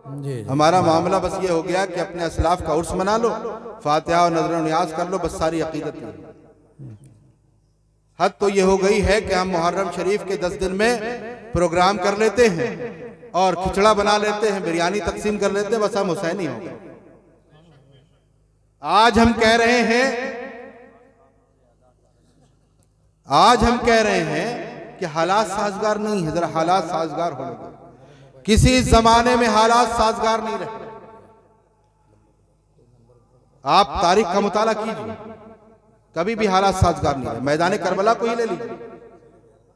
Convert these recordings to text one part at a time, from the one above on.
हमारा मामला बस ये हो गया कि अपने असलाफ का उर्स मना लो, फातिहा और नजर न्याज कर लो, बस सारी अकीदत है। हद तो ये हो गई है कि हम मुहर्रम शरीफ के 10 दिन में प्रोग्राम कर लेते हैं और खिचड़ा बना लेते हैं, बिरयानी तकसीम कर लेते हैं, बस हम हुसैनी हो गए। आज हम कह रहे हैं कि हालात साजगार नहीं है, जरा हालात साजगार होने दो। किसी जमाने में हालात साजगार नहीं रहे। आप तारीख का मुताला कीजिए, कभी भी हालात साजगार नहीं रहे। मैदान करबला को ही ले लीजिए,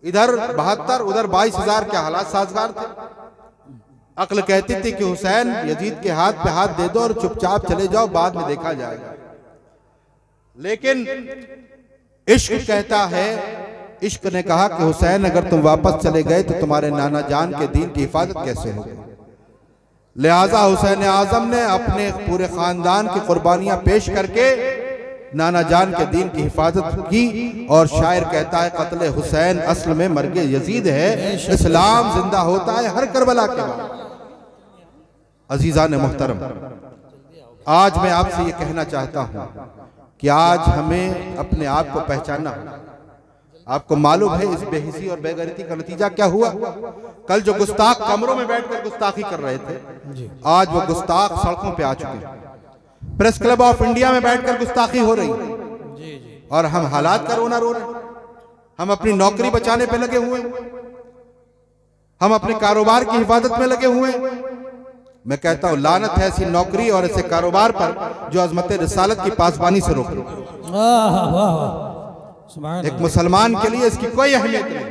इधर 72 उधर 22,000 के हालात साजगार थे। अक्ल कहती थी कि हुसैन यजीद के हाथ पे हाथ दे दो और चुपचाप चले जाओ, बाद में देखा जाएगा। लेकिन इश्क कहता है, इश्क ने कहा कि हुसैन अगर तुम वापस चले गए तो तुम्हारे नाना जान के दीन की हिफाजत कैसे होगी। लिहाजा हुसैन आजम ने अपने पूरे खानदान की कुर्बानियां पेश करके नाना जान के दीन की हिफाजत की। और शायर कहता है कत्ले हुसैन असल में मर्गे यजीद है, इस्लाम जिंदा होता है हर करबला के बाद। अजीजान मोहतरम, आज मैं आपसे ये कहना चाहता हूं कि आज हमें अपने आप को पहचानना होगा। आपको मालूम है इस बेहिसी और बेगैरती का नतीजा क्या हुआ? कल जो गुस्ताख कमरों में बैठकर गुस्ताखी कर रहे थे, आज वो गुस्ताख सड़कों पे आ चुके हैं। प्रेस क्लब ऑफ इंडिया में बैठकर गुस्ताखी हो रही और हम हालात का रोना रो रहे। हम अपनी नौकरी बचाने पे लगे हुए, हम अपने कारोबार की हिफाजत में लगे हुए। मैं कहता हूं लानत है ऐसी नौकरी और ऐसे कारोबार पर जो अजमत रिसालत की पासबानी से रोके। एक मुसलमान के लिए इसकी कोई अहमियत नहीं।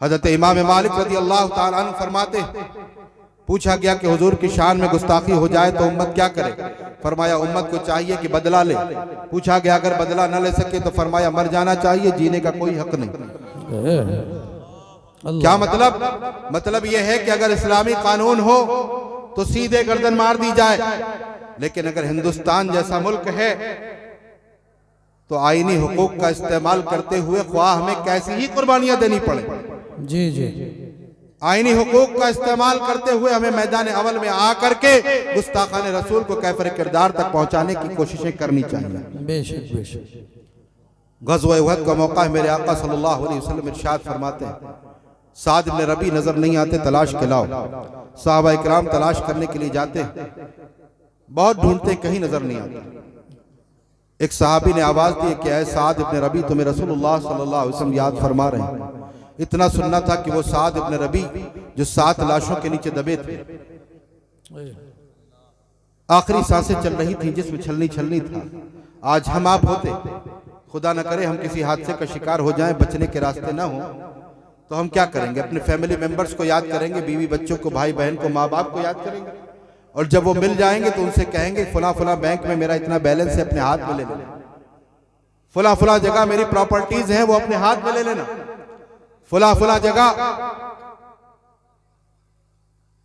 हजरत इमाम मालिक रज़ी अल्लाह ताला अन्हु फरमाते, पूछा गया कि हुजूर की शान में गुस्ताखी हो जाए तो उम्मत क्या करे? फरमाया उम्मत को चाहिए कि बदला ले। पूछा गया अगर बदला न ले सके तो फरमाया मर जाना चाहिए, जीने का कोई हक नहीं। क्या मतलब? मतलब यह है कि अगर इस्लामी कानून हो तो सीधे गर्दन मार दी जाए, लेकिन अगर हिंदुस्तान जैसा मुल्क है तो आईनी हुकूक का इस्तेमाल करते हुए ख्वाह हमें कैसी ही कुर्बानियां देनी पड़े, आईनी हुकूक का इस्तेमाल करते हुए हमें मैदान अवल में आकर के गुस्ताखान रसूल को कैफर किरदार तक पहुंचाने की कोशिशें करनी चाहिए। बेशक बेशक। ग़ज़वा उहद का मौका है, मेरे आका सल्लल्लाहु अलैहि वसल्लम इरशाद फरमाते हैं साद इब्न रबी नजर नहीं आते, तलाश के लाओ। सहाबा इकराम तलाश करने के लिए जाते हैं, बहुत ढूंढते कहीं नजर नहीं आते। एक सहाबी ने आवाज दी कि ऐ साद इब्न रबी, तुम्हें रसूलुल्लाह सल्लल्लाहु अलैहि वसल्लम याद फरमा रहे हैं। इतना सुनना था कि वो साद इब्न रबी जो 7 लाशों के नीचे दबे थे, आखिरी सांसें चल रही थी, जिसमें छलनी छलनी था। आज हम आप होते, खुदा न करे हम किसी हादसे का शिकार हो जाएं, बचने के रास्ते ना हो, तो हम क्या करेंगे? अपने फैमिली मेंबर्स को याद करेंगे, बीवी बच्चों को, भाई बहन को, माँ बाप को याद करेंगे। और जब वो मिल जाएंगे तो उनसे कहेंगे फला फला बैंक में मेरा इतना बैलेंस है, अपने हाथ में ले लेना। फला फला जगह मेरी प्रॉपर्टीज हैं, वो अपने हाथ में ले लेना। फला फला जगह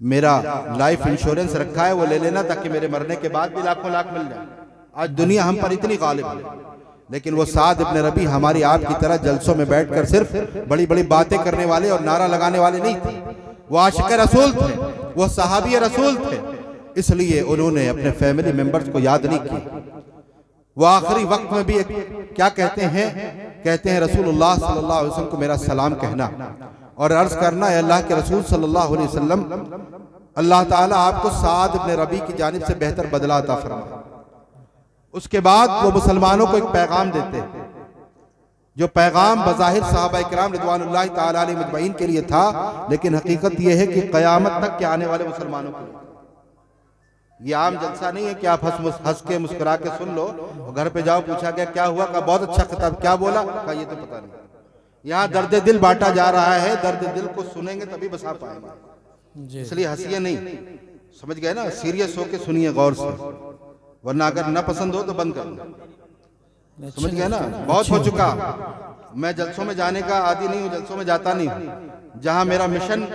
मेरा लाइफ इंश्योरेंस रखा है, वो ले लेना, ताकि मेरे मरने के बाद भी लाखों लाख मिल जाए। आज दुनिया हम पर इतनी गालिब है, लेकिन वो साद इब्न रबी हमारी आपकी तरह जलसों में बैठकर सिर्फ बड़ी बड़ी बातें करने वाले और नारा लगाने वाले नहीं थे। वो आशिक रसूल थे, वो सहाबी रसूल थे, इसलिए उन्होंने अपने फैमिली मेंबर्स को याद नहीं किया। वो आखिरी वक्त में भी क्या कहते हैं रसूलुल्लाह सल्लल्लाहु अलैहि वसल्लम को मेरा सलाम कहना और अर्ज करना है अल्लाह के रसूल सल्लल्लाहु अलैहि वसल्लम, अल्लाह ताला आपको साद इब्न रबी की जानिब से बेहतर बदला अता फरमाए। उसके बाद वो मुसलमानों को एक पैगाम देते हैं, जो पैगाम बज़ाहिर सहाबा इकराम रिज़वानुल्लाहि ताला अलैहिम अजमईन के लिए था, लेकिन हकीकत यह है कि क़यामत तक के आने वाले मुसलमानों के लिए। ये आम जलसा नहीं है कि आप हंस के मुस्कुरा के सुन लो, घर पे जाओ, पूछा गया क्या हुआ, का बहुत अच्छा खिताब, क्या बोला, का ये तो पता नहीं। यहाँ दर्द दिल बांटा जा रहा है, दर्द दिल को सुनेंगे तभी बसा पाएंगे, इसलिए हंसिए नहीं, समझ गए ना? सीरियस होके सुनिए गौर से, वरना अगर न पसंद हो तो बंद कर दो। समझ गए ना? बहुत हो चुका, मैं जलसों में जाने का आदी नहीं हूँ, जलसों में जाता नहीं हूँ। जहां मेरा मिशन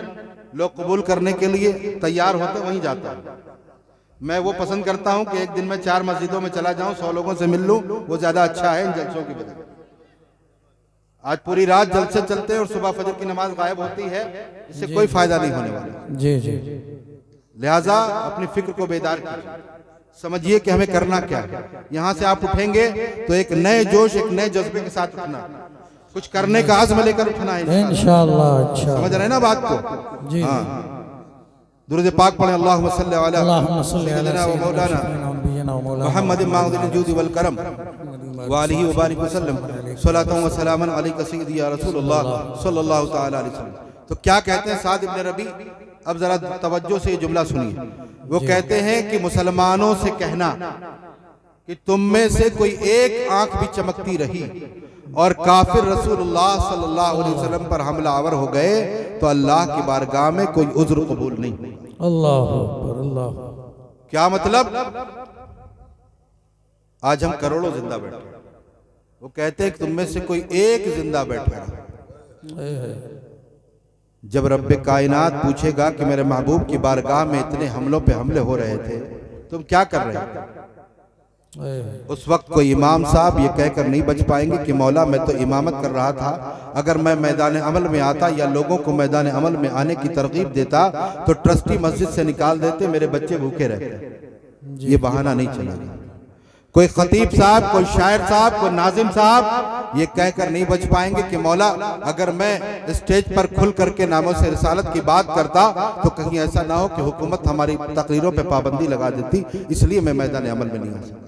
लोग कबूल करने के लिए तैयार होते वहीं जाता हूँ। मैं वो पसंद करता हूं कि एक दिन में 4 मस्जिदों में चला जाऊं, 100 लोगों से मिल लूं, वो ज्यादा अच्छा है इन जलसों की वजह। आज पूरी रात जलसे चलते हैं और सुबह फजर की नमाज गायब होती है, इससे कोई फायदा नहीं होने वाला। जी जी। लिहाजा अपनी फिक्र को बेदार कीजिए, समझिए कि हमें करना क्या है। यहाँ से आप उठेंगे तो एक नए जोश, एक नए जज्बे के साथ उठना, कुछ करने का आज़्म लेकर उठना है इंशाअल्लाह। समझ रहे हैं ना बात को? जी। हाँ, दुरूद पाक पढ़ें, अल्लाहुम्मा सल्ली अला सय्यिदिना व मौलाना मुहम्मद माउदिल जूद वल करम व आलिहि व बारिक वसल्लम सलातन व सलामन अलैका सय्यदी या रसूलुल्लाह सल्लल्लाहु तआला अलैहि वसल्लम। तो क्या कहते हैं साद इब्न रबी, अब जरा तवज्जो से ये जुमला सुनिए। वो कहते हैं कि मुसलमानों से कहना कि तुम में से कोई एक आंख भी चमकती रही और काफिर रसूलुल्लाह सल्लल्लाहु अलैहि वसल्लम पर हमलावर हो गए तो अल्लाह की बारगाह में कोई उज़्र कबूल नहीं। अल्लाह अल्लाह। क्या मतलब? आज हम करोड़ों जिंदा बैठे, वो कहते हैं कि तुम में से कोई एक जिंदा बैठा रहा। जब रब्बे कायनात पूछेगा कि मेरे महबूब की बारगाह में इतने हमलों पे हमले हो रहे थे, तुम क्या कर रहे थे? उस वक्त कोई इमाम साहब ये कहकर नहीं बच पाएंगे कि मौला मैं तो इमामत कर रहा था, अगर मैं मैदान अमल में आता या लोगों को मैदान अमल में आने की तरगीब देता तो ट्रस्टी मस्जिद से निकाल देते, मेरे बच्चे भूखे रहते। ये बहाना नहीं चलेगा। कोई खतीब साहब, कोई शायर साहब, कोई नाजिम साहब ये कहकर नहीं बच पाएंगे कि मौला अगर मैं स्टेज पर खुल करके नामों से रिसालत की बात करता तो कहीं ऐसा ना हो कि हुकूमत हमारी तकरीरों पे पाबंदी लगा देती, इसलिए मैं मैदान अमल में नहीं आ सकता।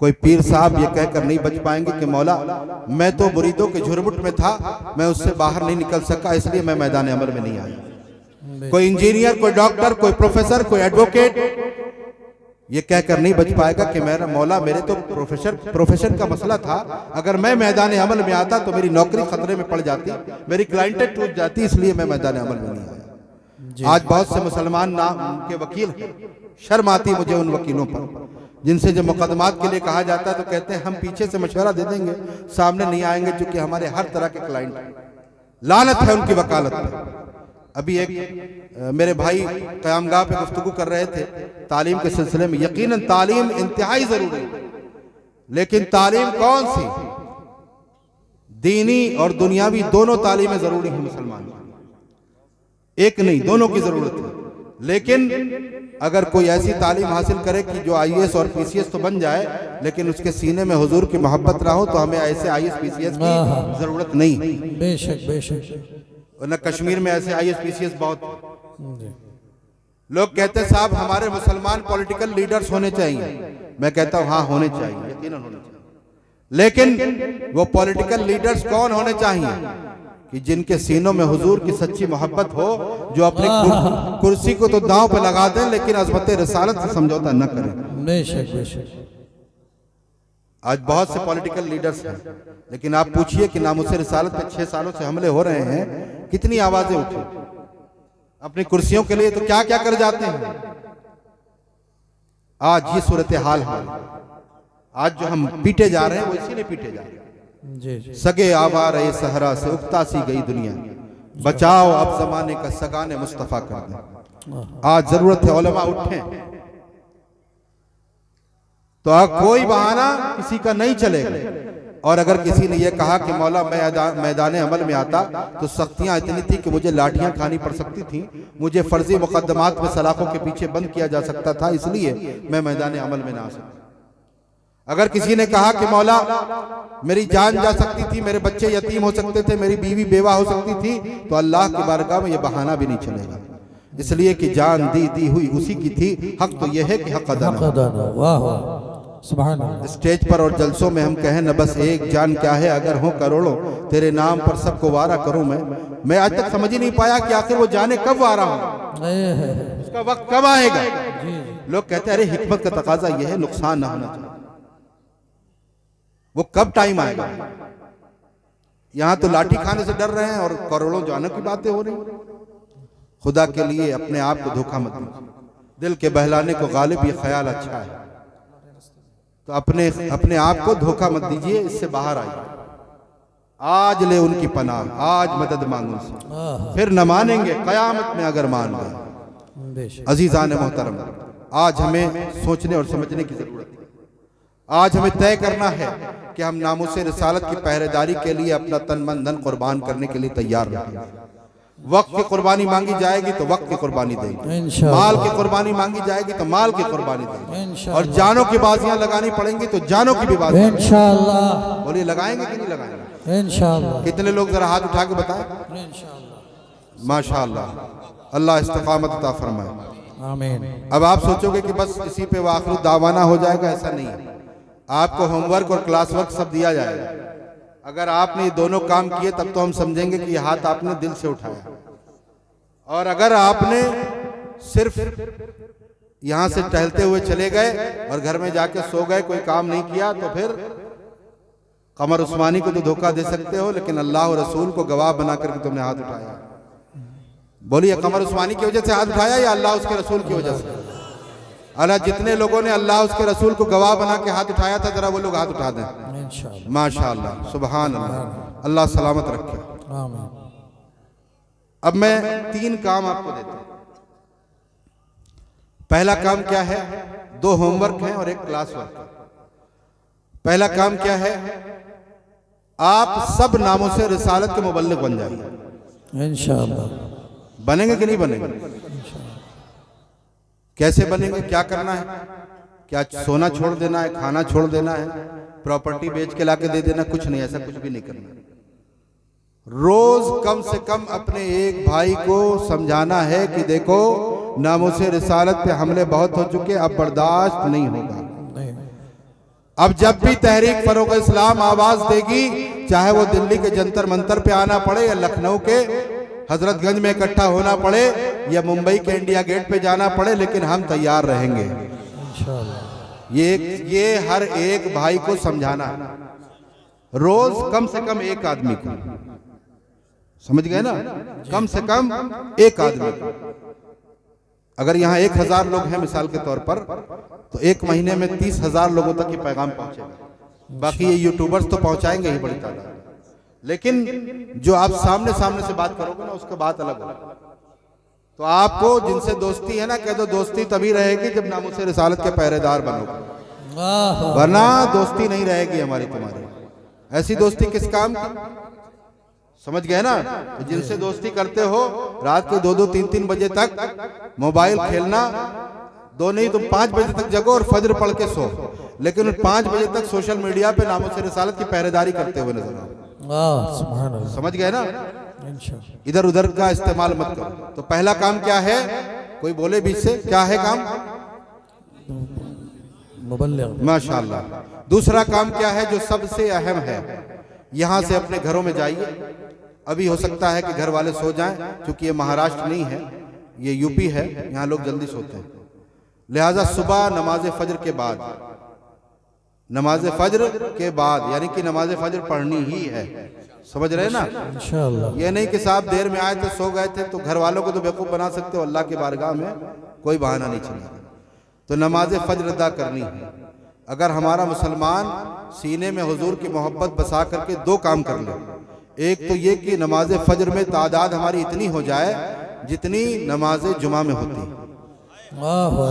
कोई पीर साहब ये कहकर नहीं बच पाएंगे कि मौला मैं तो मुरीदों के झुरमुट में था, मैं उससे बाहर नहीं निकल सका, इसलिए मैं मैदान अमल में नहीं आया। कोई इंजीनियर, कोई डॉक्टर, कोई प्रोफेसर, कोई एडवोकेट ये कहकर नहीं बच पाएगा कि मेरा मौला मेरे तो प्रोफेशन का मसला था, अगर मैं मैदान अमल में आता तो मेरी नौकरी खतरे में पड़ जाती, मेरी क्लाइंटें टूट जाती, इसलिए मैं मैदान अमल में नहीं आया। आज बहुत से मुसलमान नाम के वकील हैं, शर्म आती मुझे उन वकीलों पर जिनसे जब मुकदमात के लिए कहा जाता है तो कहते हैं हम पीछे से मशवरा दे देंगे, सामने नहीं आएंगे क्योंकि हमारे हर तरह के क्लाइंट हैं। लानत है उनकी वकालत पर। अभी एक मेरे भाई क़यामगाह पे गुफ्तगू कर रहे थे तालीम के सिलसिले में। यकीनन तालीम इंतहाई जरूरी है, लेकिन तालीम कौन सी? दीनी और दुनियावी दोनों तालीमें जरूरी हैं मुसलमान, एक नहीं, दोनों की जरूरत है। लेकिन अगर कोई ऐसी तालीम हासिल करे कि जो IAS और PCS तो बन जाए, लेकिन उसके सीने में हुजूर की मोहब्बत ना हो, तो हमें ऐसे IAS PCS की जरूरत नहीं। बेशक बेशक। न कश्मीर में ऐसे IAS PCS बहुत। लोग कहते हैं साहब हमारे मुसलमान पॉलिटिकल लीडर्स होने चाहिए। मैं कहता हूं हाँ होने चाहिए, यकीनन होने चाहिए, लेकिन वो पॉलिटिकल लीडर्स कौन होने चाहिए कि जिनके सीनों में हुजूर की सच्ची मोहब्बत हो, जो अपनी कुर्सी को तो दांव पे लगा दें लेकिन अज़मत रिसालत से समझौता न करें। बेशक बेशक। आज बहुत से पॉलिटिकल लीडर्स हैं, लेकिन आप पूछिए कि नामुसे रिसालत पे 6 सालों से हमले हो रहे हैं, कितनी आवाजें उठी अपनी कुर्सियों के लिए, तो क्या क्या कर जाते हैं। आज ये सूरत हाल है। आज जो हम पीटे जा रहे हैं वो इसीलिए पीटे जा रहे हैं। सगे आवार ए सहरा से उगता सी गई दुनिया, बचाओ अब जमाने का सगाने मुस्तफा कर दे। आज जरूरत है उलमा उठें, तो कोई बहाना किसी का नहीं चलेगा। और अगर किसी ने यह कहा कि मौला मैं मैदान अमल में आता तो सख्तियां इतनी थी कि मुझे लाठियां खानी पड़ सकती थी, मुझे फर्जी मुकदमात में सलाखों के पीछे बंद किया जा सकता था, इसलिए मैं मैदान अमल में ना आ सकता। अगर किसी ने कहा कि मौला मेरी जान जा सकती थी, मेरे बच्चे यतीम हो सकते थे, मेरी बीवी बेवा हो सकती थी, तो अल्लाह की बारगाह में यह बहाना भी नहीं चलेगा, इसलिए कि जान दी हुई उसी की थी। हक तो यह है कि हक अदा ना। वाह सुभान अल्लाह। स्टेज पर और जलसों में हम कहें न बस एक जान क्या है अगर हो करोड़ों, तेरे नाम पर सबको वारा करूं मैं आज तक समझ ही नहीं पाया कि आखिर वो जाने कब वारा हो, उसका वक्त कब आएगा। लोग कहते हैं अरे हिकमत का तकाजा यह है नुकसान ना होना चाहिए, वो कब टाइम आएगा। यहां तो लाठी खाने से डर रहे हैं और करोड़ों जाने की बातें हो रही। खुदा के लिए अपने आप को धोखा मत दीजिए, दिल के बहलाने को गालिब ये ख्याल अच्छा है, तो अपने आप को धोखा मत दीजिए, इससे बाहर आइए। आज ले उनकी पनाह, आज मदद मांगो उनसे, फिर न मानेंगे कयामत में अगर मान गए। अजीजान मोहतरम, आज हमें सोचने और समझने की जरूरत है। आज हमें तय करना है कि हम नामुसे रिसालत की पहरेदारी के लिए अपना तन मन धन कुर्बान करने के लिए तैयार रहें। वक्त की कुर्बानी मांगी जाएगी तो वक्त की कुर्बानी देंगे, इंशाअल्लाह। माल की कुर्बानी मांगी जाएगी तो माल की कुर्बानी देंगे, इंशाअल्लाह। और जानों की बाजियां लगानी पड़ेंगी तो जानों की भी बात। इंशाअल्लाह। बोलिए लगाएंगे कि नहीं लगाएंगे? इंशाअल्लाह। कितने लोग जरा हाथ उठा के बताएं। इंशाअल्लाह। माशाअल्लाह, अल्लाह इस्तिकामत अता फरमाए। आमीन। अब आप सोचोगे कि बस इसी पे आखिर दावाना हो जाएगा, ऐसा नहीं है। आपको होमवर्क और क्लास वर्क सब दिया जाएगा। अगर आपने ये दोनों काम किए तब तो हम समझेंगे कि ये हाथ आपने दिल से उठाया। और अगर आपने सिर्फ यहां से टहलते हुए चले गए और घर में जाके सो गए, कोई काम नहीं किया, तो फिर कमर उस्मानी को तो धोखा दे सकते हो, लेकिन अल्लाह और रसूल को गवाह बना करके तुमने हाथ उठाया। बोलिए, कमर उस्मानी की वजह से हाथ उठाया या अल्लाह उसके रसूल की वजह से? अल्लाह, जितने लोगों ने अल्लाह उसके रसूल को गवाह बना के हाथ उठाया था, जरा वो लोग हाथ उठा दें। इंशाअल्लाह। माशाअल्लाह, सुभान अल्लाह, अल्लाह सलामत रखे। आमीन। अब मैं 3 काम आपको देता हूं। पहला काम क्या है? 2 होमवर्क हैं और 1 क्लास वर्क है। पहला काम क्या है? आप सब नामों से रिसालत के मुबल्लिग बन जाइए। इंशाअल्लाह। बनेंगे कि नहीं बनेंगे? कैसे बनेंगे? क्या करना है? क्या सोना छोड़ देना है, खाना छोड़ देना है, प्रॉपर्टी बेच के लाके दे देना? कुछ नहीं, ऐसा कुछ भी नहीं करना। रोज कम से कम अपने एक भाई को समझाना है कि देखो, नामों-ए रिसालत पे हमले बहुत हो चुके, अब बर्दाश्त नहीं होगा। अब जब भी तहरीक फरोग इस्लाम आवाज देगी, चाहे वो दिल्ली के जंतर मंतर पे आना पड़े या लखनऊ के हजरतगंज में इकट्ठा होना पड़े या मुंबई के इंडिया गेट पे जाना पड़े, लेकिन हम तैयार रहेंगे इंशाअल्लाह। ये हर एक भाई को समझाना है, रोज कम से कम एक आदमी को। समझ गए ना? कम से कम एक आदमी को। अगर यहाँ 1000 लोग हैं मिसाल के तौर पर, तो 1 महीने में 30,000 लोगों तक ये पैगाम पहुंचेगा। बाकी ये यूट्यूबर्स तो पहुंचाएंगे ही बड़ी तादाद, लेकिन जो आप सामने सामने से बात करोगे ना, उसका बात अलग होगा। तो आपको जिनसे दोस्ती है ना, कह दो दोस्ती तभी रहेगी जब नामों-ए रिसालत के पहरेदार बनोगे, वरना दोस्ती नहीं रहेगी हमारी तुम्हारी। ऐसी दोस्ती किस काम की? समझ गए ना? तो जिनसे दोस्ती करते हो, रात के 2-2 3-3 बजे तक मोबाइल खेलना, 2 नहीं तुम 5 बजे तक जगो और फजर पढ़ के सो, लेकिन 5 बजे तक सोशल मीडिया पे नामों-ए रिसालत की पहरेदारी करते हुए नजर आओ। सुभान अल्लाह। समझ गए ना? इंशाअल्लाह। इधर उधर का इस्तेमाल मत करो। तो पहला काम क्या है? कोई बोले बीच से, क्या है काम? मुबल्लिग। माशाअल्लाह। दूसरा काम क्या है जो सबसे अहम है? यहां से अपने घरों में जाइए। अभी हो सकता है कि घर वाले सो जाएं, क्योंकि ये महाराष्ट्र नहीं है, ये यूपी है, यहाँ लोग जल्दी सोते हैं। लिहाजा सुबह नमाज फजर के बाद, नमाज फजर के बाद, यानी कि नमाज फजर पढ़नी ही है। समझ रहे ना? इंशाअल्लाह। ये नहीं कि साहब देर में आए थे, सो गए थे, तो घर वालों को तो बेवकूफ बना सकते हो। अल्लाह की बारगाह में कोई बहाना नहीं चलेगा। तो नमाज फजर अदा करनी है। अगर हमारा मुसलमान सीने में हुजूर की मोहब्बत बसा करके 2 काम कर ले, एक तो ये कि नमाज फजर में तादाद हमारी इतनी हो जाए जितनी नमाज जुमा में होती है,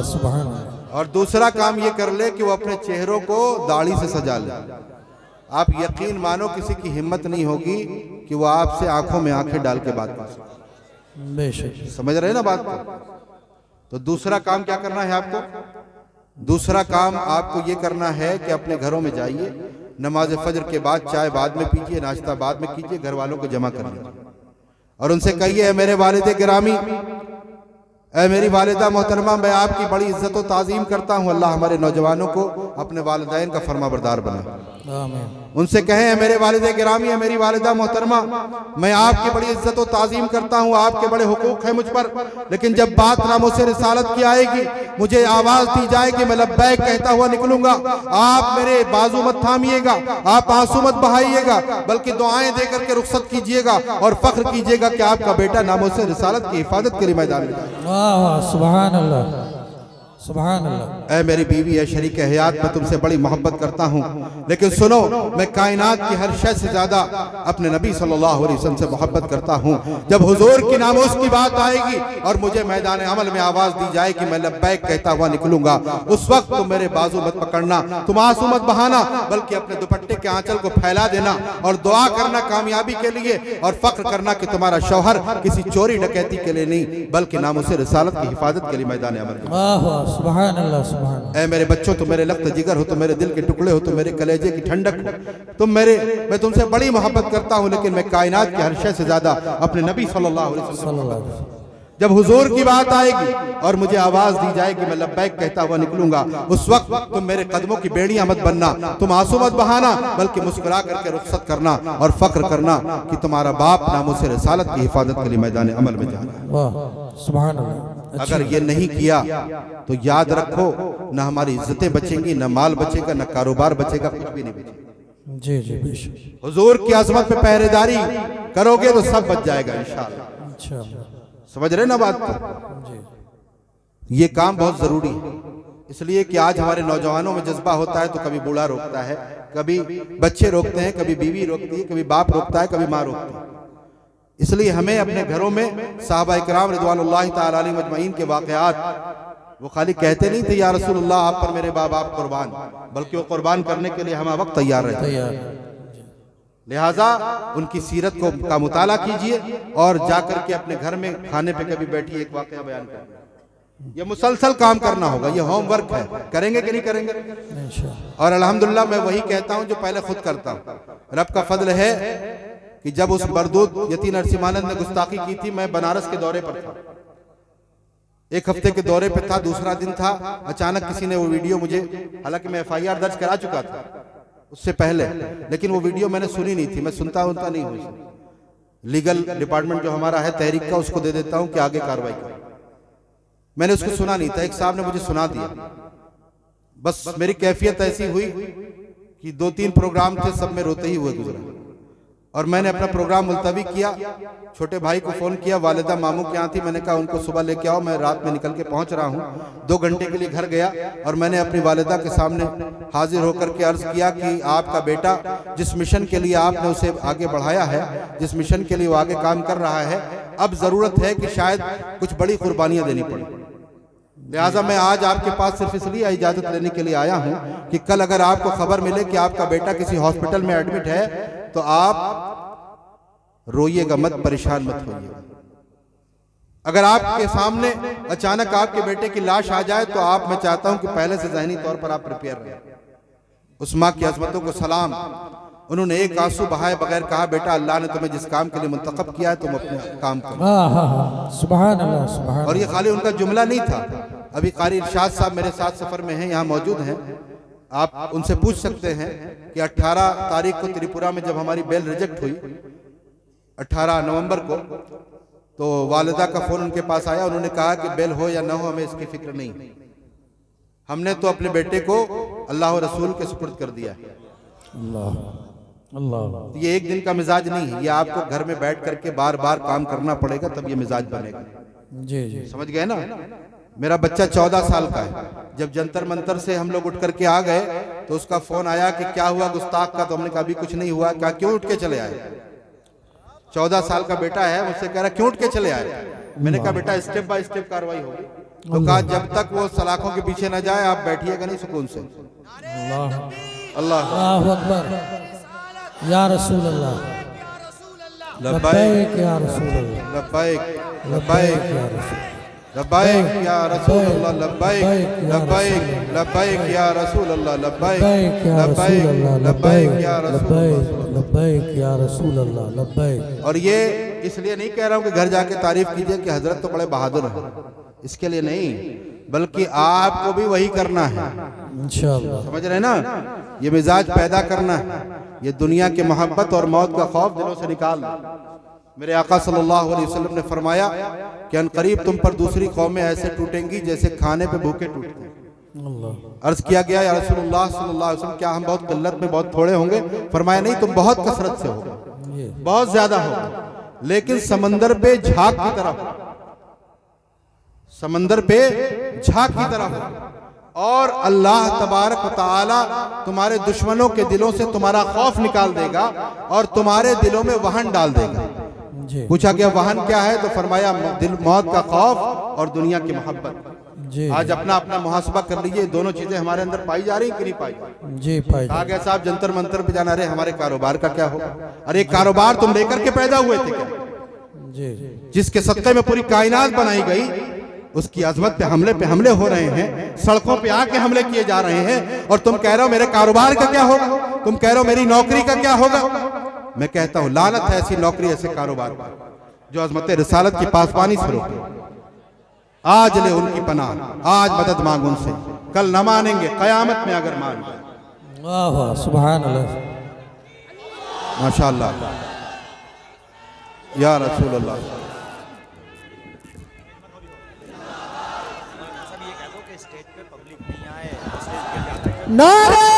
सुभान अल्लाह। और दूसरा काम ये कर ले कि वो अपने चेहरों को दाढ़ी से सजा ले। आप यकीन मानो किसी की हिम्मत नहीं होगी कि वो आपसे आंखों में आंखें डाल के बात कर सके। बेशक। समझ रहे ना बात को? तो दूसरा काम क्या करना है आपको? दूसरा काम आपको ये करना है कि अपने घरों में जाइए, नमाज फजर के बाद चाय बाद में पीजिए, नाश्ता बाद में कीजिए, घर वालों को जमा कर लीजिए और उनसे कहिए, मेरे वालिद गिरामी, ऐ मेरी वालिदा मोहतरमा, मैं आपकी बड़ी इज्जत और ताज़ीम करता हूँ। अल्लाह हमारे नौजवानों को अपने वालिदैन का फरमाबरदार बनाए। आमीन। उनसे कहें, मेरे वालिद गिरामी, है मेरी वालिदा मोहतरमा, मैं आपकी बड़ी इज्जत और ताज़ीम करता हूँ, आपके बड़े हुकूक हैं मुझ पर, लेकिन जब बात नामों-ए रिसालत की आएगी, मुझे आवाज दी जाएगी, मैं लब्बैक कहता हुआ निकलूंगा। आप मेरे बाजू मत थामिएगा, आप आंसू मत बहाइएगा, बल्कि दुआएं देकर के रुखसत कीजिएगा और फख्र कीजिएगा कि आपका बेटा नामों-ए रिसालत की हिफाजत के लिए मैदान में जाए। सुभान अल्लाह, सुभान अल्लाह। ऐ मेरी बीवी है शरीक हयात, मैं तुमसे बड़ी मोहब्बत करता हूँ, लेकिन सुनो, मैं कायनात की हर शय से ज्यादा अपने नबी सल्लल्लाहु अलैहि वसल्लम से मोहब्बत करता हूँ। जब हुजूर की नामोस की बात आएगी और मुझे मैदान अमल में आवाज दी जाए कि मैं लब्बैक कहता हुआ निकलूंगा, उस वक्त तुम मेरे बाजू मत पकड़ना, तुम आंसू मत बहाना, बल्कि अपने दुपट्टे के आंचल को फैला देना और दुआ करना कामयाबी के लिए, और फख्र करना कि तुम्हारा शौहर किसी चोरी डकैती के लिए नहीं बल्कि नामुसे रिसालत की हिफाजत के लिए मैदान अमल में। सुभान अल्लाह सुभान। ऐ मेरे बच्चों, तुम मेरे लख्त जिगर हो, तुम मेरे दिल के टुकड़े हो, तुम मेरे कलेजे की ठंडक हो, मैं तुमसे बड़ी मोहब्बत करता हूँ, लेकिन मैं कायनात के हर शय से ज्यादा अपने नबी सल्लल्लाहु अलैहि वसल्लम। जब हुजूर की बात आएगी और मुझे आवाज दी जाएगी मैं लब्बैक कहता हुआ निकलूंगा, उस वक्त तुम मेरे कदमों की बेड़ियां मत बनना, तुम आंसू मत बहाना, बल्कि मुस्कुरा करके रुखसत करना और फख्र करना कि तुम्हारा बाप नामुसे रिसालत की हिफाजत के लिए मैदान अमल में जाना। सुभान अल्लाह। अगर ये नहीं किया तो याद रखो, न हमारी इज्जतें बचेंगी, न माल बचेगा, न कारोबार बचेगा, कुछ भी नहीं बचेगा। जी जी बेशक। हुजूर की अजमत पे पहरेदारी करोगे तो सब बच जाएगा इंशाअल्लाह। समझ रहे ना बात को? ये काम बहुत जरूरी है, इसलिए कि आज हमारे नौजवानों में जज्बा होता है तो कभी बूढ़ा रोकता है, कभी बच्चे रोकते हैं, कभी बीवी रोकती है, कभी बाप रोकता है, कभी माँ रोकती है। इसलिए हमें अपने घरों में सहाबा इकराम रिज़वानुल्लाहि ताला अलैहिम अजमईन के वाक़यात, वो खाली कहते नहीं थे या रसूलुल्लाह आप पर मेरे बाप आप कुर्बान, बल्कि वो कुर्बान करने के लिए हम वक्त तैयार रहते। लिहाजा उनकी सीरत का मुताला कीजिए और जाकर के अपने घर में खाने पे कभी बैठिए, एक वाक़या बयान करें। ये मुसलसल काम करना होगा, ये होमवर्क है, करेंगे कि नहीं करेंगे? और अल्हम्दुलिल्लाह मैं वही कहता हूँ जो पहले खुद करता हूँ। रब का फजल है कि जब उस बरदूत यती नरसिम्हानंद ने गुस्ताखी की थी, मैं बनारस के दौरे पर था, एक हफ्ते के दौरे पे था, दूसरा दिन था, अचानक किसी ने वो वीडियो मुझे, हालांकि मैं FIR दर्ज करा चुका था उससे पहले, लेकिन वो वीडियो मैंने सुनी नहीं थी, मैं सुनता नहीं हूँ, लीगल डिपार्टमेंट जो हमारा है तहरीक का, उसको दे देता हूँ कि आगे कार्रवाई करें। मैंने उसको सुना नहीं था, एक साहब ने मुझे सुना दिया, बस मेरी कैफियत ऐसी हुई कि 2-3 प्रोग्राम थे, सब में रोते ही हुए गुजरा, और मैंने अपना प्रोग्राम मुलतवी किया। छोटे भाई को फोन किया, वालिदा मामू के यहाँ थी, मैंने कहा उनको सुबह लेके आओ, मैं रात में निकल के पहुंच रहा हूँ। 2 घंटे के लिए घर गया और मैंने अपनी वालिदा के सामने हाजिर होकर के अर्ज किया कि आपका बेटा जिस मिशन के लिए आपने उसे आगे बढ़ाया है, जिस मिशन के लिए वो आगे काम कर रहा है, अब जरूरत है कि शायद कुछ बड़ी कुर्बानियां देनी पड़े। लिहाजा मैं आज आपके पास सिर्फ इसलिए इजाजत लेने के लिए आया हूं कि कल अगर आपको खबर मिले कि आपका बेटा किसी हॉस्पिटल में एडमिट है तो आप रोइएगा मत, परेशान मत होइएगा। अगर आपके सामने अचानक आपके बेटे की लाश आ जाए तो आप, मैं चाहता हूं कि पहले से ज़हनी तौर पर आप प्रिपेयर रहें। उस माँ की अज़मतों को सलाम, उन्होंने एक आंसू बहाए बगैर कहा, बेटा अल्लाह ने तुम्हें जिस काम के लिए मुंतखब किया है तुम अपने काम करो। सुभान अल्लाह सुभान। और ये खाली उनका जुमला नहीं था, अभी कारी इरशाद साहब मेरे साथ सफर में हैं, यहाँ मौजूद हैं, आप उनसे पूछ सकते हैं कि 18 तारीख को त्रिपुरा में जब हमारी बेल रिजेक्ट हुई, 18 नवंबर को, तो वालिदा का फोन उनके पास आया, उन्होंने कहा कि बेल हो या ना हो हमें इसकी फिक्र नहीं, हमने तो अपने बेटे को अल्लाह और रसूल के सुपुर्द कर दिया। अल्लाह। ये एक दिन का मिजाज नहीं है, ये आपको घर में बैठ करके बार बार काम करना पड़ेगा, तब ये मिजाज बनेगा। जी जी समझ गए ना? मेरा बच्चा 14 साल का है, जब जंतर मंतर से हम लोग उठ करके आ गए तो उसका फोन आया कि क्या हुआ गुस्ताख का, तो हमने कहा अभी कुछ नहीं हुआ। क्या, क्यों उठ के चले आए? 14 साल का बेटा है, मुझसे कह रहा क्यों उठ के चले आए? मैंने कहा बेटा स्टेप बाय स्टेप कार्रवाई होगी। तो कहा जब तक वो सलाखों के पीछे न जाए आप बैठिएगा नहीं सुकून से। अल्लाह अकबर। या रसूल अल्लाह, लब्बैक या रसूल अल्लाह, लब्बैक लब्बैक लब्बैक या रसूल अल्लाह, लब्बैक लब्बैक लब्बैक या रसूल अल्लाह, लब्बैक लब्बैक लब्बैक या रसूल अल्लाह, लब्बैक या रसूल अल्लाह, लब्बैक। और ये इसलिए नहीं कह रहा हूँ कि घर जाके तारीफ कीजिए कि हजरत तो बड़े बहादुर हैं, इसके लिए नहीं, बल्कि आपको भी वही करना है इंशाअल्लाह। समझ रहे ना? ये मिजाज पैदा करना है, ये दुनिया के मोहब्बत और मौत का खौफ दिलों से निकाल दो। मेरे आका सल्लल्लाहु अलैहि वसल्लम ने फरमाया कि अनकरीब तुम पर दूसरी कौमें ऐसे टूटेंगी जैसे खाने पे भूखे टूटते हैं। अर्ज किया गया या रसूलुल्लाह सल्लल्लाहु अलैहि वसल्लम क्या हम बहुत किल्लत में बहुत थोड़े होंगे? फरमाया नहीं, तुम बहुत कसरत से होगे, बहुत ज्यादा होगे, लेकिन समंदर पे झाग की तरह। समंदर पे झाग की तरह हो, और अल्लाह तबारक व तआला तुम्हारे दुश्मनों के दिलों से तुम्हारा खौफ निकाल देगा और तुम्हारे दिलों में वहन डाल देगा। जी पूछा गया वहन क्या है, तो फरमाया दिल मौत का खौफ और दुनिया की मोहब्बत। जी आज अपना अपना मुहासबा कर लीजिए, दोनों चीजें हमारे अंदर पाई जा रही कि नहीं पाई? जी भाई कहा गया साहब जंतर मंतर पे जाना, अरे हमारे कारोबार का क्या होगा? अरे कारोबार तुम लेकर के पैदा हुए थे क्या? जी जिसके सदक़े में पूरी कायनात बनाई गई, उसकी अजमत पे हमले हो रहे हैं, सड़कों पे आके हमले किए जा रहे हैं, और तुम कह रहे हो मेरे कारोबार का क्या होगा, तुम कह रहे हो मेरी नौकरी का क्या होगा। मैं कहता हूं लानत है ऐसी नौकरी ऐसे कारोबार पर जो अजमत रिसालत की पासबानी से रोके। आज ले उनकी पनाह, आज मदद मांग उनसे, कल न मानेंगे कयामत में अगर मान गए। वाह वाह सुभान अल्लाह। माशाअल्लाह या रसूल अल्लाह। सब ये कह दो कि स्टेज पे पब्लिक नहीं आए, स्टेज पे जाते हैं। नारे